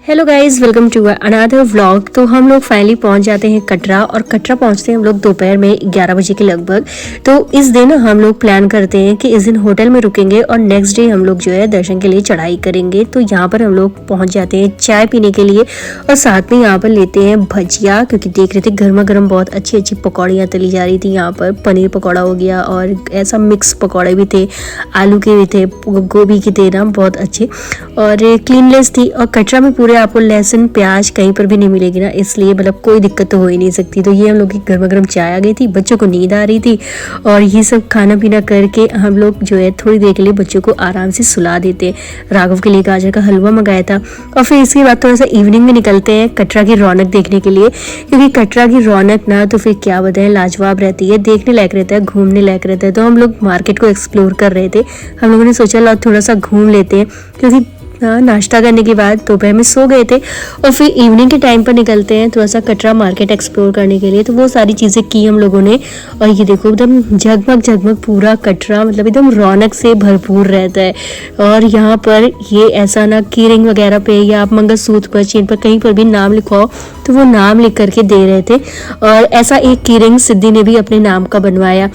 Hello guys, welcome to another vlog. तो हम लोग फाइनली पहुंच जाते हैं कटरा, और कटरा पहुंचते हैं हम लोग दोपहर में 11 बजे के लगभग। तो इस दिन हम लोग प्लान करते हैं कि इस दिन होटल में रुकेंगे और नेक्स्ट डे हम लोग जो है दर्शन के लिए चढ़ाई करेंगे। तो यहाँ पर हम लोग पहुंच जाते हैं चाय पीने के लिए, और साथ में यहाँ पर लेते हैं भजिया, क्योंकि देख रहे थे गर्मा गर्म बहुत अच्छी अच्छी पकौड़ियाँ तली जा रही थी। यहाँ पर पनीर पकौड़ा हो गया और ऐसा मिक्स पकौड़े भी थे, आलू के भी थे, गोभी के थे ना, बहुत अच्छे और क्लीनलेस थी। और कटरा में पूरे आपको लहसुन प्याज कहीं पर भी नहीं मिलेगी ना, इसलिए मतलब कोई दिक्कत तो हो ही नहीं सकती। तो ये हम लोग की गर्मा गर्म चाय आ गई थी, बच्चों को नींद आ रही थी, और ये सब खाना पीना करके हम लोग जो है थोड़ी देर के लिए बच्चों को आराम से सुला देते। राघव के लिए गाजर का हलवा मंगाया था, और फिर इसके बाद थोड़ा सा इवनिंग में निकलते हैं कटरा की रौनक देखने के लिए, क्योंकि कटरा की रौनक ना तो फिर क्या बताएं, लाजवाब रहती है, देखने लायक रहता है, घूमने लायक रहता है। तो हम लोग मार्केट को एक्सप्लोर कर रहे थे। हम लोगों ने सोचा लो थोड़ा सा घूम लेते हैं, क्योंकि नाश्ता करने के बाद दोपहर में सो गए थे, और फिर इवनिंग के टाइम पर निकलते हैं थोड़ा सा कटरा मार्केट एक्सप्लोर करने के लिए। तो वो सारी चीज़ें की हम लोगों ने, और ये देखो एकदम जगमग जगमग पूरा कटरा मतलब एकदम रौनक से भरपूर रहता है। और यहाँ पर ये ऐसा ना की रिंग वगैरह पे या आप मंगलसूत्र पर, चेन पर, कहीं पर भी नाम लिखवाओ तो वो नाम लिख करके दे रहे थे। और ऐसा एक की रिंग सिद्धि ने भी अपने नाम का बनवाया।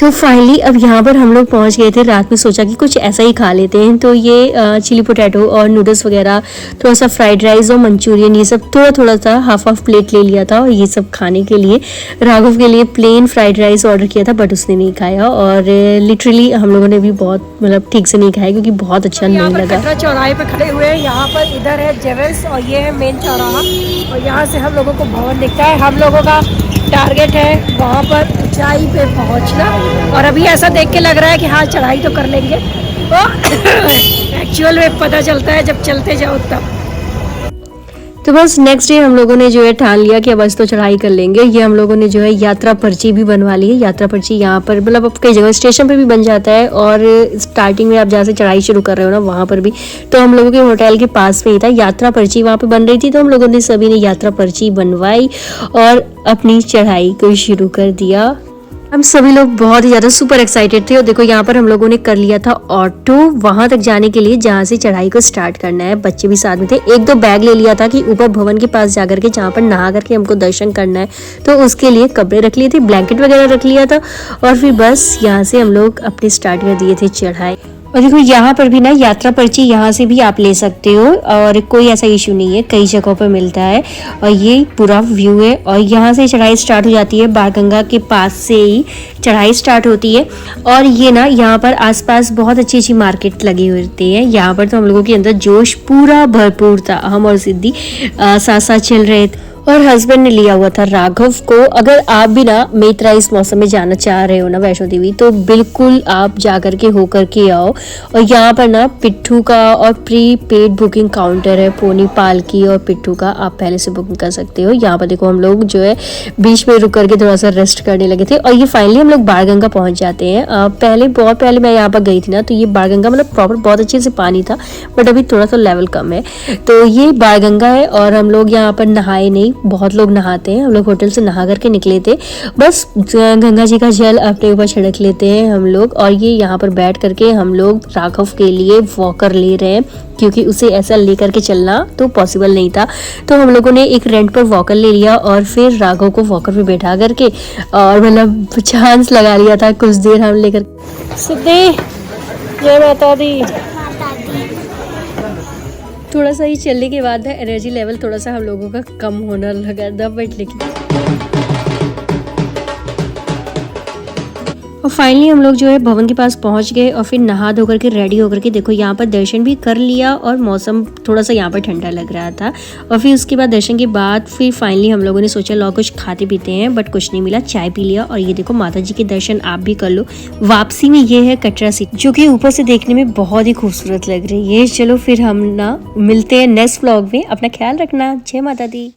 तो फाइनली अब यहाँ पर हम लोग पहुँच गए थे। रात में सोचा कि कुछ ऐसा ही खा लेते हैं, तो ये चिली पोटैटो और नूडल्स वगैरह, थोड़ा सा फ्राइड राइस और मंचूरियन, ये सब थोड़ा थोड़ा सा हाफ प्लेट ले लिया था। और ये सब खाने के लिए राघव के लिए प्लेन फ्राइड राइस ऑर्डर किया था, बट उसने नहीं खाया। और लिटरली हम लोगों ने भी बहुत मतलब ठीक से नहीं खाया, क्योंकि बहुत अच्छा नहीं लगा। कटरा चौराहे पे खड़े हुए हैं। यहाँ पर इधर है जेवल्स और ये है मेन चौराहा, और यहाँ से हम लोगों को भवन दिखता है। हम लोगों का टारगेट है वहाँ पर ऊंचाई पे पहुँचना, और अभी ऐसा देख के लग रहा है कि हाँ चढ़ाई तो कर लेंगे। तो एक्चुअल में पता चलता है जब चलते जाओ तब। तो बस नेक्स्ट डे हम लोगों ने जो है ठान लिया कि अब बस तो चढ़ाई कर लेंगे। ये हम लोगों ने जो है यात्रा पर्ची भी बनवा ली है। यात्रा पर्ची यहाँ पर मतलब अब कई जगह स्टेशन पे भी बन जाता है, और स्टार्टिंग में आप जहाँ से चढ़ाई शुरू कर रहे हो ना वहाँ पर भी। तो हम लोगों के होटल के पास में ही था, यात्रा पर्ची वहाँ पे बन रही थी। तो हम लोगों ने सभी ने यात्रा पर्ची बनवाई और अपनी चढ़ाई को शुरू कर दिया। हम सभी लोग बहुत ही ज़्यादा सुपर एक्साइटेड थे। और देखो यहाँ पर हम लोगों ने कर लिया था ऑटो वहां तक जाने के लिए, जहाँ से चढ़ाई को स्टार्ट करना है। बच्चे भी साथ में थे। एक दो बैग ले लिया था कि ऊपर भवन के पास जाकर के जहाँ पर नहा करके हमको दर्शन करना है, तो उसके लिए कपड़े रख लिए थे, ब्लैंकेट वगैरह रख लिया था। और फिर बस यहाँ से हम लोग अपनी स्टार्ट कर दिए थे चढ़ाई। और देखो यहाँ पर भी ना यात्रा पर्ची यहाँ से भी आप ले सकते हो, और कोई ऐसा इशू नहीं है, कई जगहों पर मिलता है। और ये पूरा व्यू है, और यहाँ से चढ़ाई स्टार्ट हो जाती है। बाणगंगा के पास से ही चढ़ाई स्टार्ट होती है। और ये ना यहाँ पर आसपास बहुत अच्छी अच्छी मार्केट लगी होती है। यहाँ पर तो हम लोगों के अंदर जोश पूरा भरपूर था। हम और सिद्धि साथ साथ चल रहे थे, और हस्बैंड ने लिया हुआ था राघव को। अगर आप भी ना मेतरा इस मौसम में जाना चाह रहे हो ना वैष्णो देवी, तो बिल्कुल आप जाकर के होकर के आओ। और यहाँ पर ना पिट्ठू का और प्री पेड बुकिंग काउंटर है। पोनी पालकी और पिट्ठू का आप पहले से बुकिंग कर सकते हो। यहाँ पर देखो हम लोग जो है बीच में रुक करके थोड़ा सा रेस्ट करने लगे थे। और ये फाइनली हम लोग बाणगंगा पहुंच जाते हैं। बहुत पहले मैं यहाँ पर गई थी ना, तो ये बाणगंगा मतलब प्रॉपर बहुत अच्छे से पानी था, बट अभी थोड़ा सा लेवल कम है। तो ये बाणगंगा है, और हम लोग यहाँ पर नहाए नहीं, बहुत लोग नहाते हैं। हम लोग होटल से नहा करके निकले थे, बस गंगा जी का जल अपने ऊपर छिड़क लेते हैं हम लोग। और ये यहाँ पर बैठ करके हम लोग राघव के लिए वॉकर ले रहे हैं, क्योंकि उसे ऐसा लेकर के चलना तो पॉसिबल नहीं था। तो हम लोगों ने एक रेंट पर वॉकर ले लिया, और फिर राघव को वॉकर पे बैठा करके और मतलब चांस लगा लिया था कुछ देर हम लेकर। सिद्धि जय माता दी। थोड़ा सा ही चलने के बाद एनर्जी लेवल थोड़ा सा हम लोगों का कम होना लगा था, बट लेकिन और फाइनली हम लोग जो है भवन के पास पहुंच गए, और फिर नहा धो करके रेडी होकर के देखो यहाँ पर दर्शन भी कर लिया। और मौसम थोड़ा सा यहाँ पर ठंडा लग रहा था। और फिर उसके बाद दर्शन के बाद फिर फाइनली हम लोगों ने सोचा लो कुछ खाते पीते हैं, बट कुछ नहीं मिला, चाय पी लिया। और ये देखो माता जी के दर्शन आप भी कर लो। वापसी में ये है कटरा सिटी, जो कि ऊपर से देखने में बहुत ही खूबसूरत लग रही है। चलो फिर हम ना मिलते हैं नेक्स्ट व्लॉग में। अपना ख्याल रखना। जय माता दी।